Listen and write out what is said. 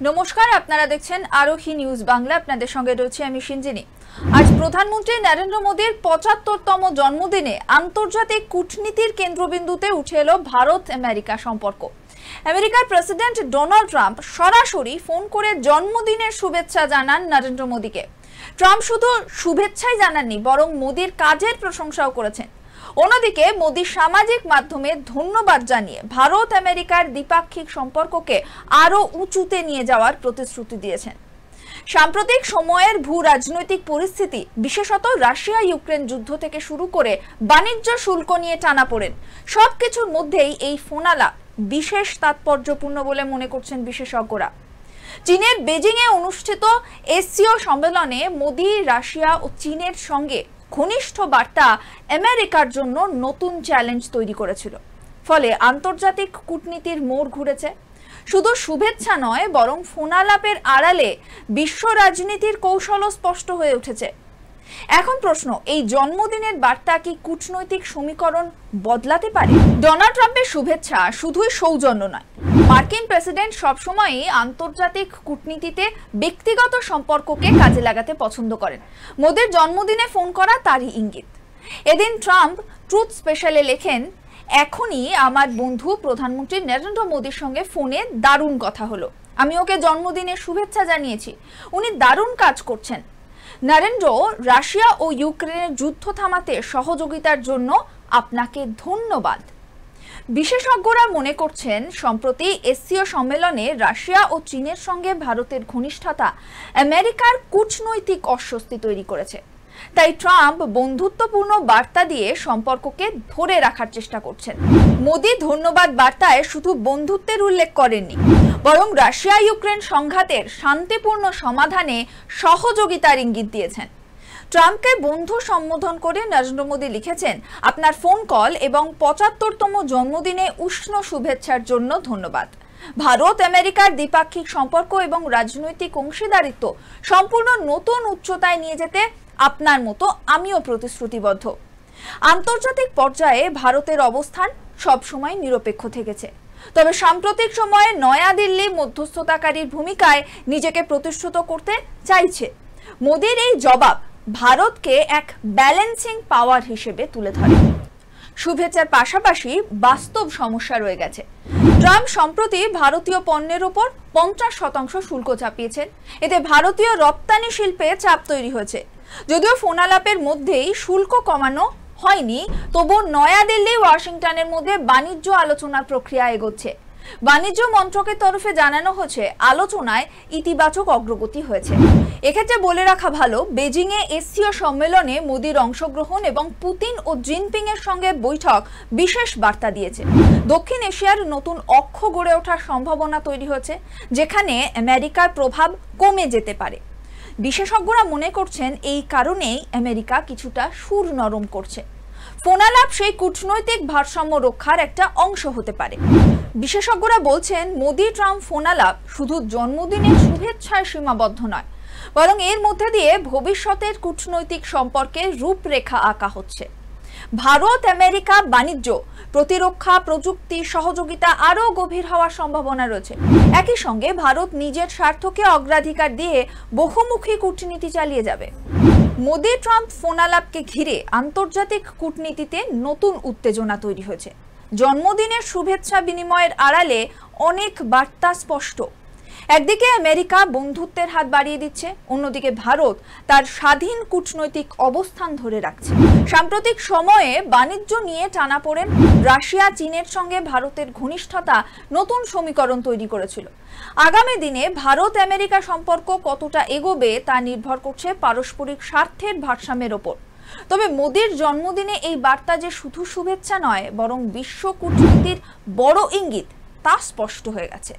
নমস্কার, আপনারা দেখছেন আরোহী নিউজ বাংলা। আপনাদের সঙ্গে রয়েছে আমি সিঞ্জিনী। আজ প্রধানমন্ত্রী নরেন্দ্র মোদীর ৭৫তম জন্মদিনে আন্তর্জাতিক কূটনীতির কেন্দ্রবিন্দুতে উঠে এলো ভারত আমেরিকা সম্পর্ক। আমেরিকার প্রেসিডেন্ট ডোনাল্ড ট্রাম্প সরাসরি ফোন করে জন্মদিনের শুভেচ্ছা জানান নরেন্দ্র মোদীকে। ট্রাম্প শুধু শুভেচ্ছাই জানাননি, বরং মোদীর কাজের প্রশংসাও করেছেন। অন্যদিকে মোদী সামাজিক মাধ্যমে ধন্যবাদ জানিয়ে ভারত আমেরিকার দ্বিপাক্ষিক সম্পর্ককে আরো উঁচুতে নিয়ে যাওয়ার প্রতিশ্রুতি দিয়েছেন। সাম্প্রতিক সময়ের ভূ রাজনৈতিক পরিস্থিতি, বিশেষত রাশিয়া ইউক্রেন যুদ্ধ থেকে শুরু করে বাণিজ্য শুল্ক নিয়ে টানাপোড়েন, সবকিছুর মধ্যেই এই ফোনালাপ বিশেষ তাৎপর্যপূর্ণ বলে মনে করছেন বিশেষজ্ঞরা। চীনের বেজিংয়ে অনুষ্ঠিত এসসিও সম্মেলনে মোদী রাশিয়া ও চীনের সঙ্গে ঘনিষ্ঠ বার্তা আমেরিকার জন্য নতুন চ্যালেঞ্জ তৈরি করেছিল। ফলে আন্তর্জাতিক কূটনীতির মোড় ঘুরেছে। শুধু শুভেচ্ছা নয়, বরং ফোনালাপের আড়ালে বিশ্ব রাজনীতির কৌশলও স্পষ্ট হয়ে উঠেছে। এখন প্রশ্ন, এই জন্মদিনের বার্তা কি কূটনৈতিক সমীকরণ বদলাতে পারে? ডোনাল্ড ট্রাম্পের শুভেচ্ছা শুধুই সৌজন্য নয়। মার্কিন প্রেসিডেন্ট সবসময়ই আন্তর্জাতিক কূটনীতিতে ব্যক্তিগত সম্পর্ককে কাজে লাগাতে পছন্দ করেন। মোদির জন্মদিনে ফোন করা তারই ইঙ্গিত। এদিন ট্রাম্প ট্রুথ স্পেশালে লেখেন, এখনই আমার বন্ধু প্রধানমন্ত্রী নরেন্দ্র মোদীর সঙ্গে ফোনে দারুণ কথা হলো। আমি ওকে জন্মদিনের শুভেচ্ছা জানিয়েছি। উনি দারুণ কাজ করছেন। নরেন্দ্র, রাশিয়া ও ইউক্রেনের যুদ্ধ থামাতে সহযোগিতার জন্য আপনাকে ধন্যবাদ। বিশেষজ্ঞরা মনে করছেন, সম্প্রতি এসসিও সম্মেলনে রাশিয়া ও চীনের সঙ্গে ভারতের ঘনিষ্ঠতা আমেরিকার কূটনৈতিক অস্বস্তি তৈরি করেছে। তাই ট্রাম্প বন্ধুত্বপূর্ণ বার্তা দিয়ে সম্পর্ককে ধরে রাখার চেষ্টা করছেন। মোদী ধন্যবাদ বার্তায় শুধু বন্ধুত্বের উল্লেখ করেননি, বরং রাশিয়া ইউক্রেন সংঘাতের শান্তিপূর্ণ সমাধানে সহযোগিতার ইঙ্গিত দিয়েছেন। ট্রাম্পকে বন্ধু সম্বোধন করে নরেন্দ্র মোদী লিখেছেন, আপনার ফোন কল এবং ৭৫তম জন্মদিনে উষ্ণ শুভেচ্ছার জন্য ধন্যবাদ। ভারত আমেরিকার দ্বিপাক্ষিক সম্পর্ক এবং রাজনৈতিক অংশীদারিত্ব সম্পূর্ণ নতুন উচ্চতায় নিয়ে যেতে আপনার মতো আমিও প্রতিশ্রুতিবদ্ধ। আন্তর্জাতিক পর্যায়ে ভারতের অবস্থান সবসময় নিরপেক্ষ থেকেছে, তবে সাম্প্রতিক সময়ে নয়াদিল্লি মধ্যস্থতাকারীর ভূমিকায় নিজেকে প্রতিষ্ঠিত করতে চাইছে। মোদীর এই জবাব ভারতকে এক ব্যালেন্সিং পাওয়ার হিসেবে তুলে ধরে। শুভেচ্ছার পাশাপাশি বাস্তব সমস্যা রয়ে গেছে। ট্রাম্প সম্প্রতি ভারতীয় পণ্যের উপর ৫০% শুল্ক চাপিয়েছেন। এতে ভারতীয় রপ্তানি শিল্পে চাপ তৈরি হয়েছে। যদিও ফোনালাপের মধ্যেই শুল্ক কমানো হয়নি, তবু নয়াদিল্লি ওয়াশিংটনের মধ্যে বাণিজ্য আলোচনার প্রক্রিয়া এগোচ্ছে। বাণিজ্য মন্ত্রকের তরফে জানানো হচ্ছে, আলোচনায় ইতিবাচক অগ্রগতি হয়েছে। এক্ষেত্রে বলে রাখা ভালো, বেজিংয়ে এসসিও সম্মেলনে মোদীর অংশগ্রহণ এবং পুতিন ও জিনপিং এর সঙ্গে বৈঠক বিশেষ বার্তা দিয়েছে। দক্ষিণ এশিয়ার নতুন অক্ষ গড়ে ওঠার সম্ভাবনা তৈরি হয়েছে, যেখানে আমেরিকার প্রভাব কমে যেতে পারে। বিশেষজ্ঞরা মনে করছেন, এই কারণেই আমেরিকা কিছুটা সুর নরম করছে। ফোনালাপ সেই কূটনৈতিক ভারসাম্য রক্ষার একটা অংশ হতে পারে। বিশেষজ্ঞরা বলছেন, মোদী ট্রাম্প ফোনালাপ শুধু জন্মদিনের শুভেচ্ছায় সীমাবদ্ধ নয়, বরং এর মধ্যে দিয়ে ভবিষ্যতের কূটনৈতিক সম্পর্কের রূপরেখা আঁকা হচ্ছে। ভারত আমেরিকা বাণিজ্য, প্রতিরক্ষা, প্রযুক্তি সহযোগিতা আরও গভীর হওয়ার সম্ভাবনা রয়েছে। একই সঙ্গে ভারত নিজের স্বার্থকে অগ্রাধিকার দিয়ে বহুমুখী কূটনীতি চালিয়ে যাবে। মোদী ট্রাম্প ফোনালাপকে ঘিরে আন্তর্জাতিক কূটনীতিতে নতুন উত্তেজনা তৈরি হয়েছে। জন্মদিনের শুভেচ্ছা বিনিময়ের আড়ালে অনেক বার্তা স্পষ্ট। একদিকে আমেরিকা বন্ধুত্বের হাত বাড়িয়ে দিচ্ছে, অন্যদিকে ভারত তার স্বাধীন কূটনৈতিক অবস্থান ধরে রাখছে। সাম্প্রতিক সময়ে বাণিজ্য নিয়ে টানাপোড়েন, রাশিয়া চীনের সঙ্গে ভারতের ঘনিষ্ঠতা নতুন সমীকরণ তৈরি করেছিল। আগামী দিনে ভারত আমেরিকা সম্পর্ক কতটা এগোবে তা নির্ভর করছে পারস্পরিক স্বার্থের ভারসাম্যের ওপর। তবে মোদীর জন্মদিনে এই বার্তা যে শুধু শুভেচ্ছা নয়, বরং বিশ্ব কূটনীতির বড় ইঙ্গিত, তা স্পষ্ট হয়ে গেছে।